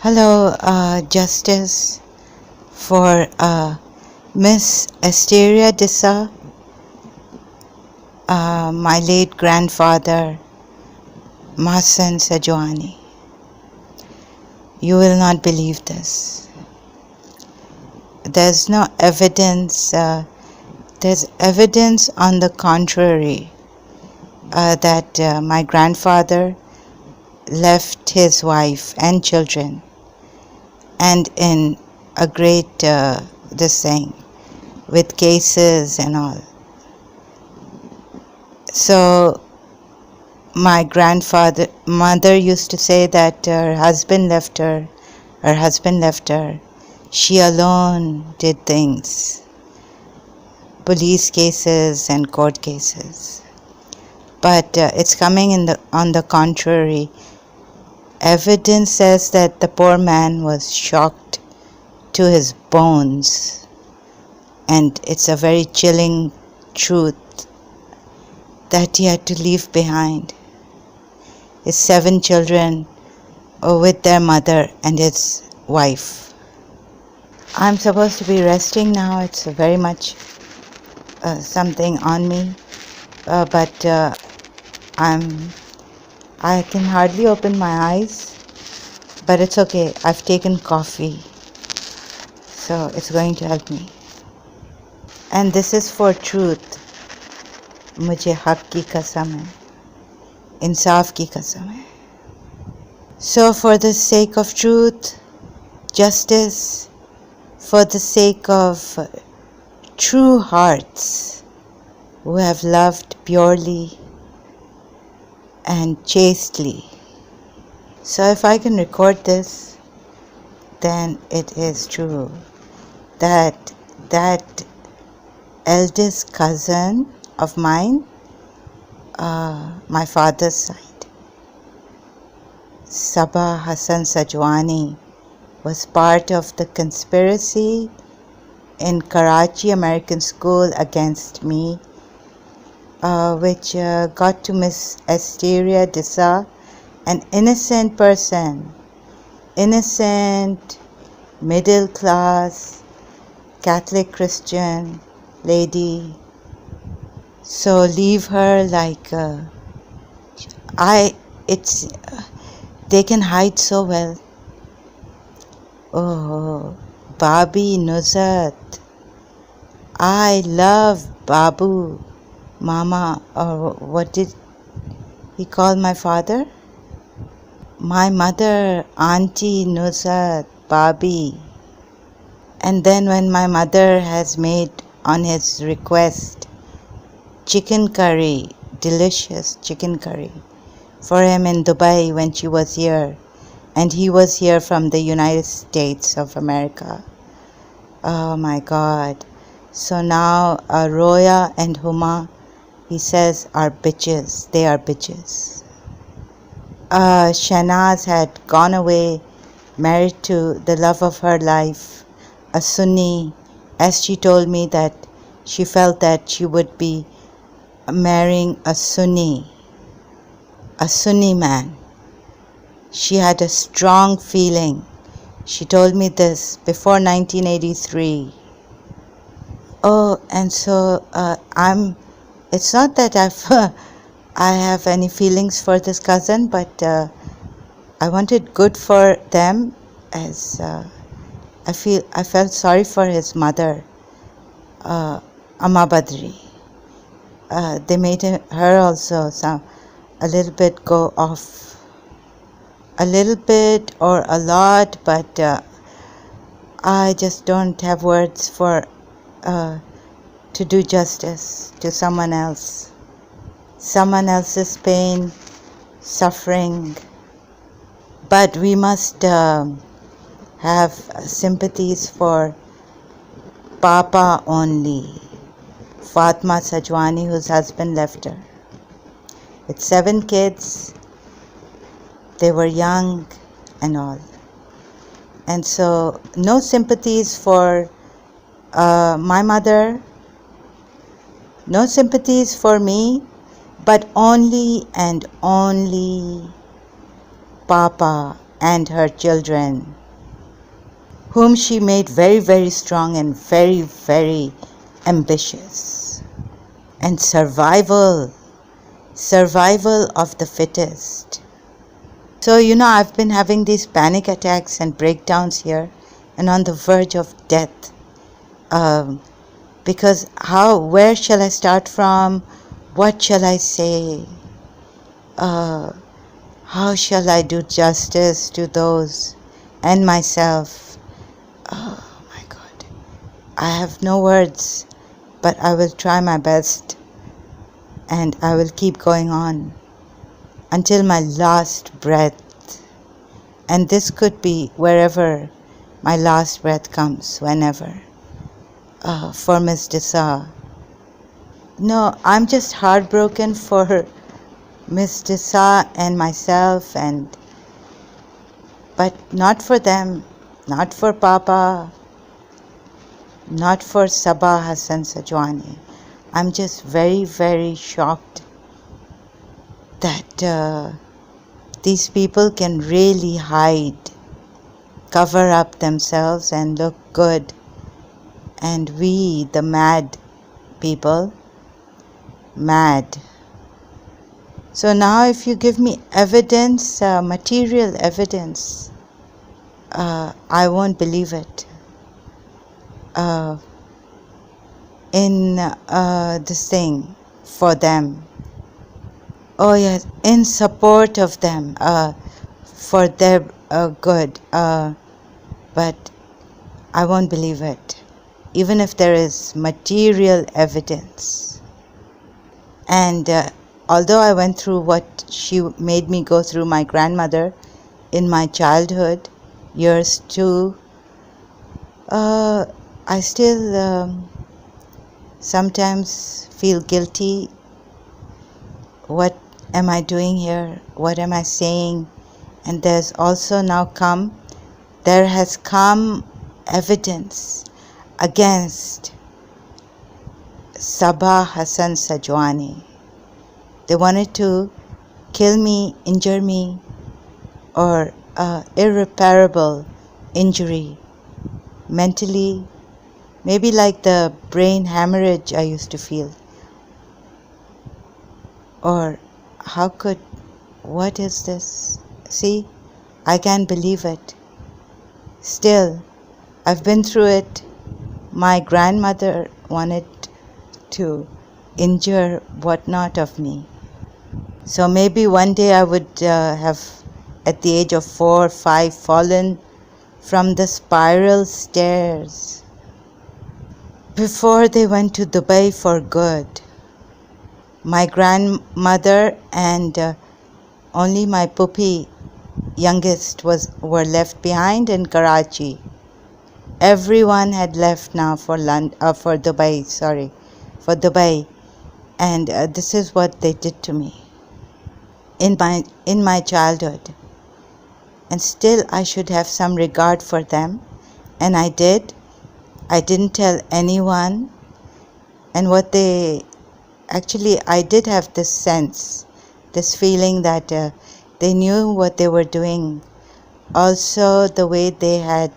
Hello, Justice for Miss Asteria Dissa, my late grandfather, Masan Sajwani. You will not believe this. There's no evidence, there's evidence on the contrary that my grandfather left his wife and children and in a great this thing with cases and all. So my mother used to say that her husband left her, she alone did things, police cases and court cases. But it's coming on the contrary. Evidence says that the poor man was shocked to his bones, and it's a very chilling truth that he had to leave behind his 7 children with their mother and his wife. I'm supposed to be resting now. It's very much something on me, but I can hardly open my eyes, but it's okay. I've taken coffee, so it's going to help me. And this is for truth. मुझे हक की कसम है, इंसाफ की कसम है. So for the sake of truth, justice, for the sake of true hearts who have loved purely and chastely. So if I can record this, then it is true that eldest cousin of mine, my father's side, Sabah Hassan Sajwani, was part of the conspiracy in Karachi American School against me, which got to Miss Asteria Dissa, an innocent person, innocent, middle class, Catholic Christian lady. So leave her like they can hide so well. Oh, Babi Nuzat. I love Babu, Mama, or what did he call my father? My mother, Auntie Nuzat, Babi. And then when my mother has made on his request chicken curry, delicious chicken curry, for him in Dubai when she was here, and he was here from the United States of America. Oh my God. So now Roya and Huma, he says, are bitches. They are bitches. Shanaz had gone away, married to the love of her life, a Sunni, as she told me that she felt that she would be marrying a Sunni man. She had a strong feeling. She told me this before 1983. Oh, and so it's not that I have any feelings for this cousin, but I wanted good for them, as I felt sorry for his mother, Amma Badri. They made her also a little bit go off, a little bit or a lot, but I just don't have words for to do justice to someone else's pain, suffering. But we must have sympathies for Papa only, Fatma Sajwani, whose husband left her with 7 kids. They were young and all. And so no sympathies for my mother, no sympathies for me, but only and only Papa and her children, whom she made very, very strong and very, very ambitious. And survival of the fittest. So, I've been having these panic attacks and breakdowns here and on the verge of death. Because where shall I start from? What shall I say? How shall I do justice to those and myself? Oh my God. I have no words, but I will try my best and I will keep going on until my last breath. And this could be wherever my last breath comes, whenever. For Miss Desa. No, I'm just heartbroken for Miss Desa and myself, but not for them, not for Papa, not for Sabah Hassan Sajwani. I'm just very, very shocked that these people can really hide, cover up themselves and look good. And we, the mad people, mad. So now if you give me evidence, material evidence, I won't believe it. In this thing for them. Oh yes, in support of them, for their good. But I won't believe it, even if there is material evidence. And although I went through what she made me go through, my grandmother, in my childhood years too, I still sometimes feel guilty. What am I doing here? What am I saying? And there has come evidence against Sabah Hassan Sajwani. They wanted to kill me, injure me, or irreparable injury, mentally, maybe like the brain hemorrhage I used to feel. Or what is this? See, I can't believe it. Still, I've been through it. My grandmother wanted to injure whatnot of me. So maybe one day I would have, at the age of 4 or 5, fallen from the spiral stairs before they went to Dubai for good. My grandmother and only my puppy, youngest, were left behind in Karachi. Everyone had left now for Dubai. And this is what they did to me in my childhood. And still I should have some regard for them. And I did. I didn't tell anyone. And I did have this sense, this feeling that they knew what they were doing. Also, the way they had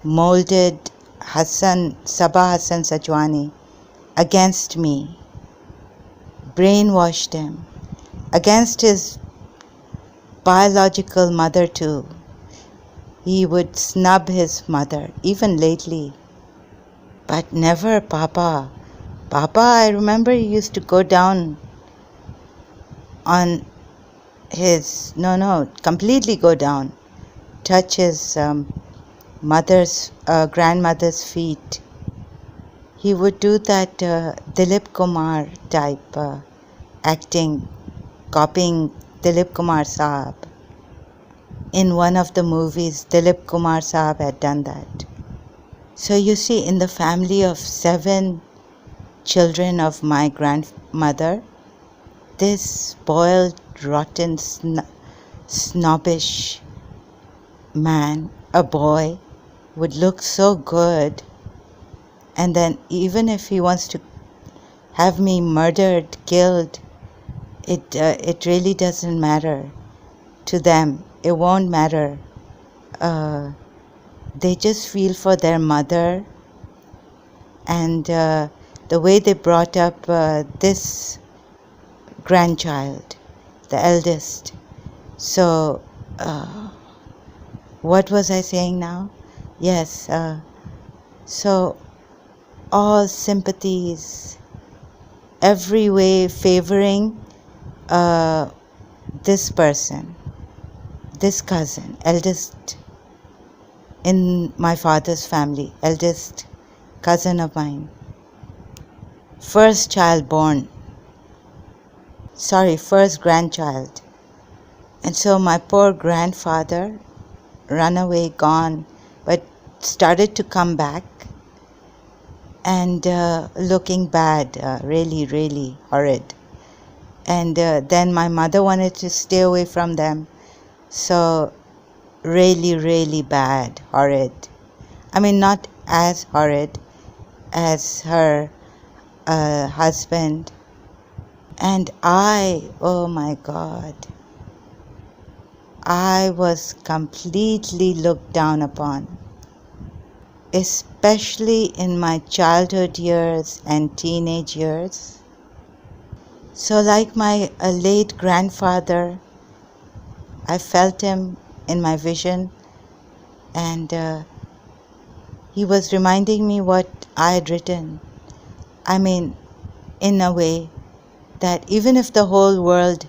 molded Sabah Hassan Sajwani against me, brainwashed him, against his biological mother too. He would snub his mother, even lately. But never Papa. Papa, I remember he used to go down on his, completely go down, touch his grandmother's feet. He would do that Dilip Kumar type acting, copying Dilip Kumar Saab. In one of the movies, Dilip Kumar Saab had done that. So you see, in the family of 7 children of my grandmother, this spoiled, rotten, snobbish man, a boy, would look so good. And then even if he wants to have me murdered, killed, it really doesn't matter to them. it won't matter. They just feel for their mother, and the way they brought up this grandchild, the eldest. So, what was I saying now? Yes, so all sympathies, every way favoring this person, this cousin, eldest in my father's family, eldest cousin of mine, first grandchild. And so my poor grandfather, run away, gone, but started to come back and looking bad, really, really horrid. And then my mother wanted to stay away from them. So really, really bad, horrid. I mean, not as horrid as her husband. And oh my God, I was completely looked down upon, especially in my childhood years and teenage years. So like my late grandfather, I felt him in my vision, and he was reminding me what I had written. I mean, in a way that even if the whole world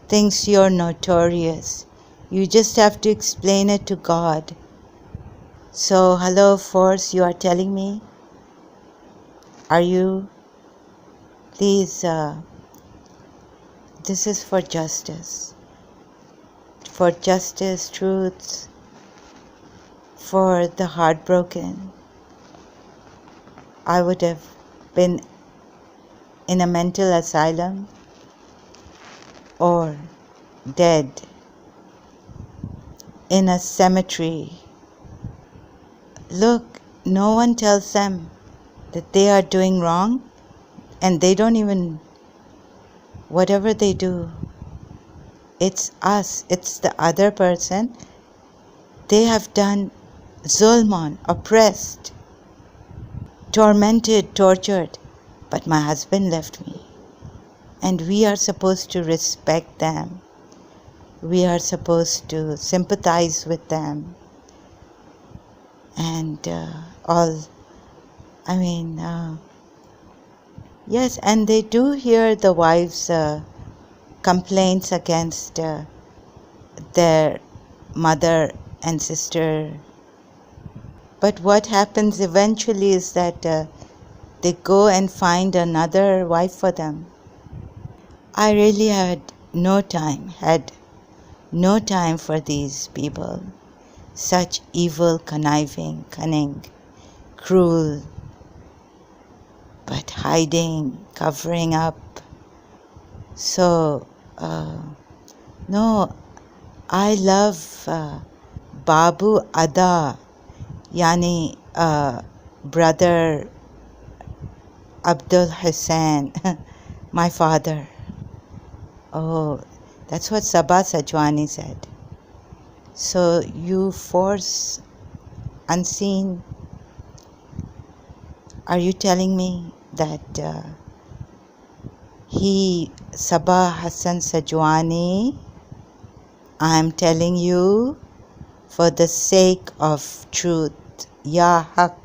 thinks you're notorious, you just have to explain it to God. So, hello, Force, you are telling me? Are you? Please, this is for justice. For justice, truth, for the heartbroken. I would have been in a mental asylum or dead in a cemetery. Look, no one tells them that they are doing wrong, and they don't even, whatever they do, it's us, it's the other person. They have done zulm, oppressed, tormented, tortured, but my husband left me. And we are supposed to respect them. We are supposed to sympathize with them. And yes, and they do hear the wives' complaints against their mother and sister. But what happens eventually is that they go and find another wife for them. I really had no time for these people. Such evil, conniving, cunning, cruel, but hiding, covering up. So, no, I love Babu Ada, yani brother Abdul Hussain, my father. Oh, that's what Sabah Sajwani said. So you force unseen, are you telling me that Sabah Hassan Sajwani, I'm telling you, for the sake of truth, Ya Haq,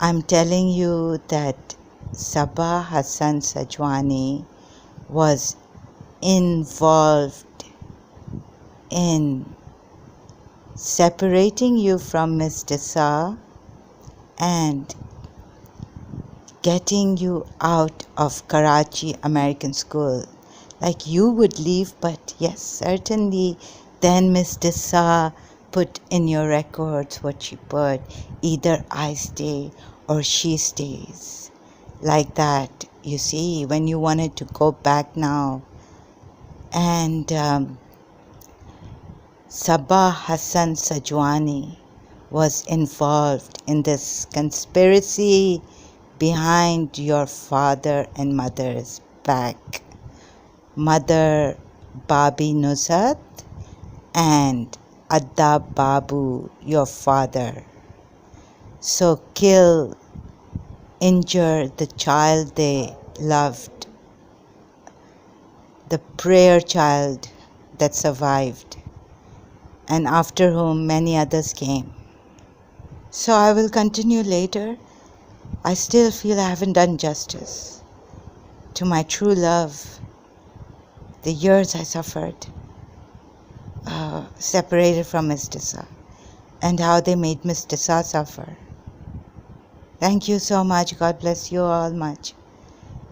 I'm telling you that Sabah Hassan Sajwani was involved in separating you from Mr. Sa and getting you out of Karachi American School. Like you would leave, but yes, certainly then Mr. Sa put in your records what she put. Either I stay or she stays. Like that, you see, when you wanted to go back now. And Sabah Hassan Sajwani was involved in this conspiracy behind your father and mother's back. Mother Babi Nusrat and Adab Babu, your father. So kill, injure the child they loved, the prayer child that survived, and after whom many others came. So I will continue later. I still feel I haven't done justice to my true love, the years I suffered, separated from Mr. and how they made Mr. suffer. Thank you so much. God bless you all much.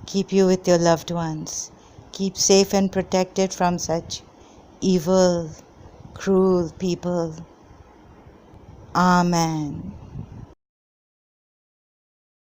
Keep you with your loved ones. Keep safe and protected from such evil, cruel people. Amen.